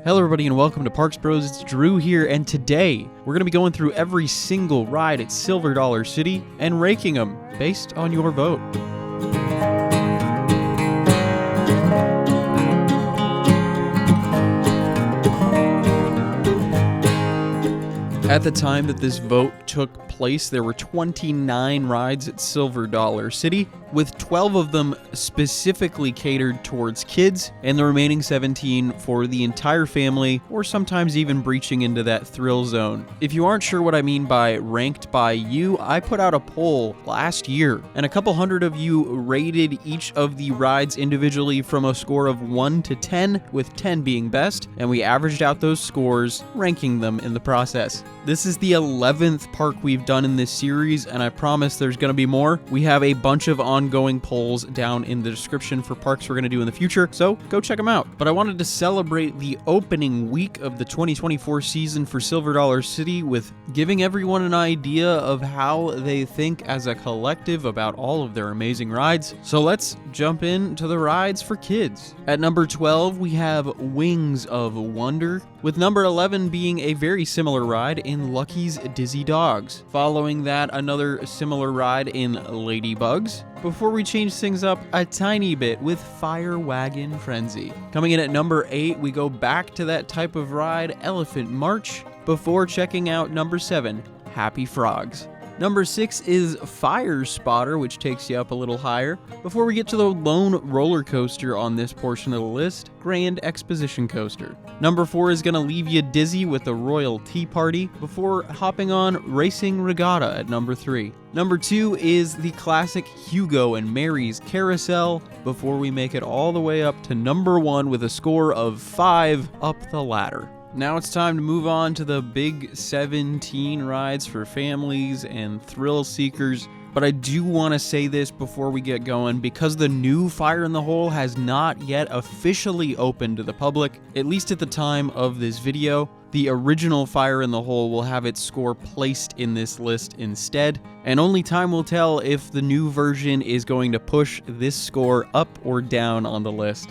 Hello everybody and welcome to Parks Bros. It's Drew here, and today we're going to be going through every single ride at Silver Dollar City and ranking them based on your vote. At the time that this vote took place, there were 29 rides at Silver Dollar City, with 12 of them specifically catered towards kids, and the remaining 17 for the entire family, or sometimes even breaching into that thrill zone. If you aren't sure what I mean by ranked by you, I put out a poll last year, and a couple hundred of you rated each of the rides individually from a score of 1 to 10, with 10 being best, and we averaged out those scores, ranking them in the process. This is the 11th park we've done in this series, and I promise there's going to be more. We have a bunch of ongoing polls down in the description for parks we're going to do in the future, so go check them out. But I wanted to celebrate the opening week of the 2024 season for Silver Dollar City with giving everyone an idea of how they think as a collective about all of their amazing rides. So let's jump into the rides for kids. At number 12, we have Wings of Wonder, with number 11 being a very similar ride in Lucky's Dizzy Dogs. Following that, another similar ride in Ladybugs. Before we change things up a tiny bit with Fire Wagon Frenzy. Coming in at number 8, we go back to that type of ride, Elephant March, before checking out number 7, Happy Frogs. Number 6 is Fire Spotter, which takes you up a little higher, before we get to the lone roller coaster on this portion of the list, Grand Exposition Coaster. Number 4 is going to leave you dizzy with the Royal Tea Party, before hopping on Racing Regatta at number 3. Number 2 is the classic Hugo and Mary's Carousel, before we make it all the way up to number 1 with a score of 5 up the ladder. Now it's time to move on to the big 17 rides for families and thrill seekers. But I do want to say this before we get going, because the new Fire in the Hole has not yet officially opened to the public, at least at the time of this video. The original Fire in the Hole will have its score placed in this list instead, and only time will tell if the new version is going to push this score up or down on the list.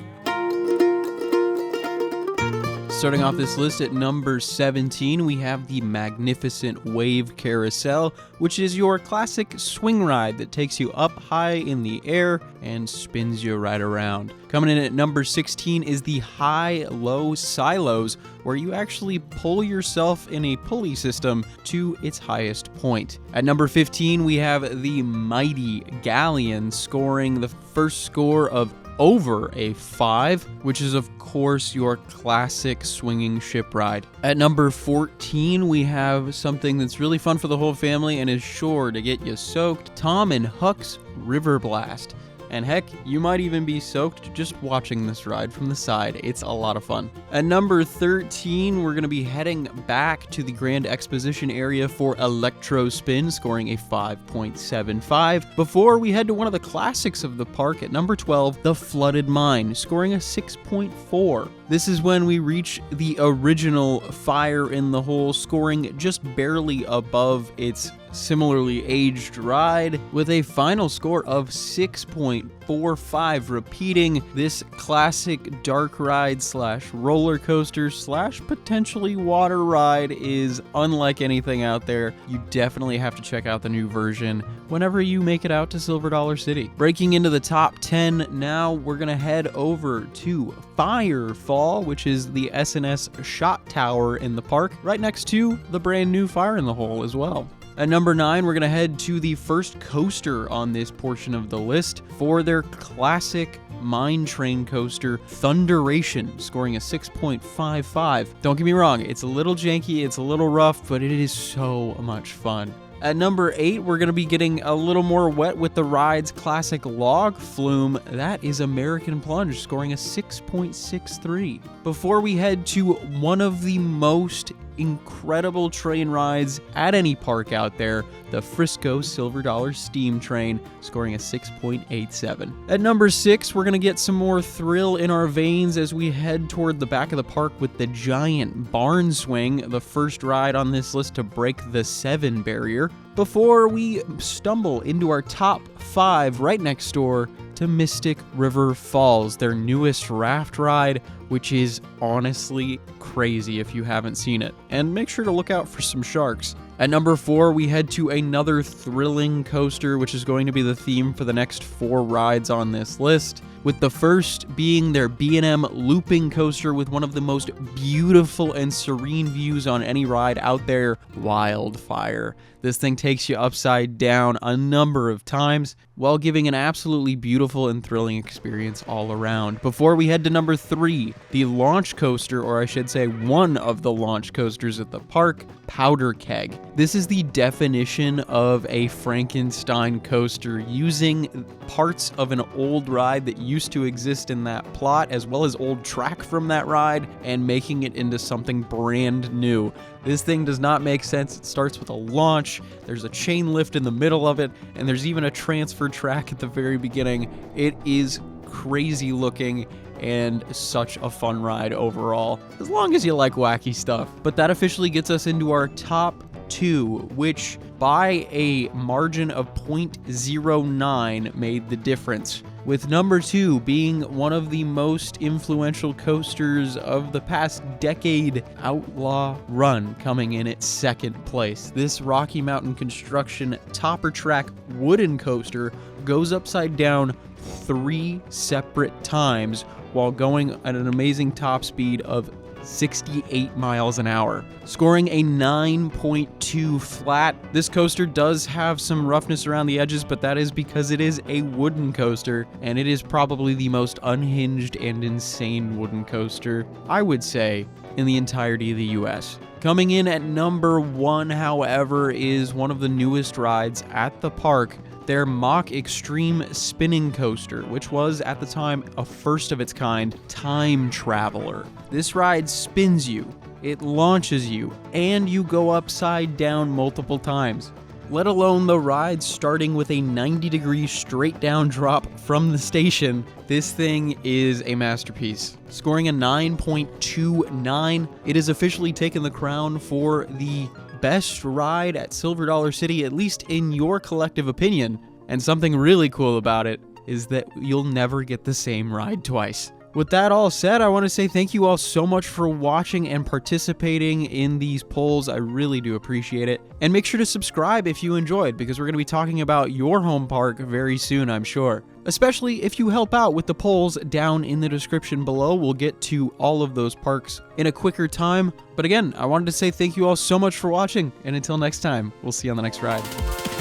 Starting off this list at number 17, we have the Magnificent Wave Carousel, which is your classic swing ride that takes you up high in the air and spins you right around. Coming in at number 16 is the High-Low Silos, where you actually pull yourself in a pulley system to its highest point. At number 15, we have the Mighty Galleon, scoring the first score of over a 5, which is of course your classic swinging ship ride. At number 14, we have something that's really fun for the whole family and is sure to get you soaked, Tom and Huck's River Blast. And heck, you might even be soaked just watching this ride from the side. It's a lot of fun. At number 13, we're going to be heading back to the Grand Exposition area for Electro Spin, scoring a 5.75, before we head to one of the classics of the park at number 12, the Flooded Mine, scoring a 6.4. This is when we reach the original Fire in the Hole, scoring just barely above its similarly aged ride, with a final score of 6.45, repeating this classic dark ride slash roller coaster slash potentially water ride is unlike anything out there. You definitely have to check out the new version whenever you make it out to Silver Dollar City. Breaking into the top 10 now, we're gonna head over to Firefall, which is the S&S shot tower in the park, right next to the brand new Fire in the Hole as well. At number 9, we're going to head to the first coaster on this portion of the list for their classic mine train coaster, Thunderation, scoring a 6.55. Don't get me wrong, it's a little janky, it's a little rough, but it is so much fun. At number 8, we're going to be getting a little more wet with the ride's classic log flume. That is American Plunge, scoring a 6.63. Before we head to one of the most incredible train rides at any park out there, the Frisco Silver Dollar Steam Train, scoring a 6.87. At number 6, we're going to get some more thrill in our veins as we head toward the back of the park with the giant barn swing, the first ride on this list to break the 7 barrier, before we stumble into our top 5 right next door to Mystic River Falls, their newest raft ride, which is honestly crazy if you haven't seen it. And make sure to look out for some sharks. At number 4, we head to another thrilling coaster, which is going to be the theme for the next 4 rides on this list, with the first being their B&M looping coaster with one of the most beautiful and serene views on any ride out there, Wildfire. This thing takes you upside down a number of times while giving an absolutely beautiful and thrilling experience all around. Before we head to number 3, the launch coaster, or I should say one of the launch coasters at the park, Powder Keg. This is the definition of a Frankenstein coaster, using parts of an old ride that used to exist in that plot, as well as old track from that ride, and making it into something brand new. This thing does not make sense. It starts with a launch, there's a chain lift in the middle of it, and there's even a transfer track at the very beginning. It is crazy looking and such a fun ride overall, as long as you like wacky stuff. But that officially gets us into our top 2, which by a margin of 0.09 made the difference, with number 2 being one of the most influential coasters of the past decade, Outlaw Run, coming in at 2nd place. This Rocky Mountain Construction topper track wooden coaster goes upside down 3 separate times while going at an amazing top speed of 68 miles an hour, scoring a 9.2 flat. This coaster does have some roughness around the edges, but that is because it is a wooden coaster, and it is probably the most unhinged and insane wooden coaster, I would say, in the entirety of the US. Coming in at number 1, however, is one of the newest rides at the park, their Mach Extreme Spinning Coaster, which was, at the time, a first of its kind time traveler. This ride spins you, it launches you, and you go upside down multiple times. Let alone the ride starting with a 90-degree straight down drop from the station. This thing is a masterpiece. Scoring a 9.29, it has officially taken the crown for the best ride at Silver Dollar City, at least in your collective opinion. And something really cool about it is that you'll never get the same ride twice. With that all said, I want to say thank you all so much for watching and participating in these polls. I really do appreciate it. And make sure to subscribe if you enjoyed, because we're going to be talking about your home park very soon, I'm sure. Especially if you help out with the polls down in the description below. We'll get to all of those parks in a quicker time. But again, I wanted to say thank you all so much for watching, and until next time, we'll see you on the next ride.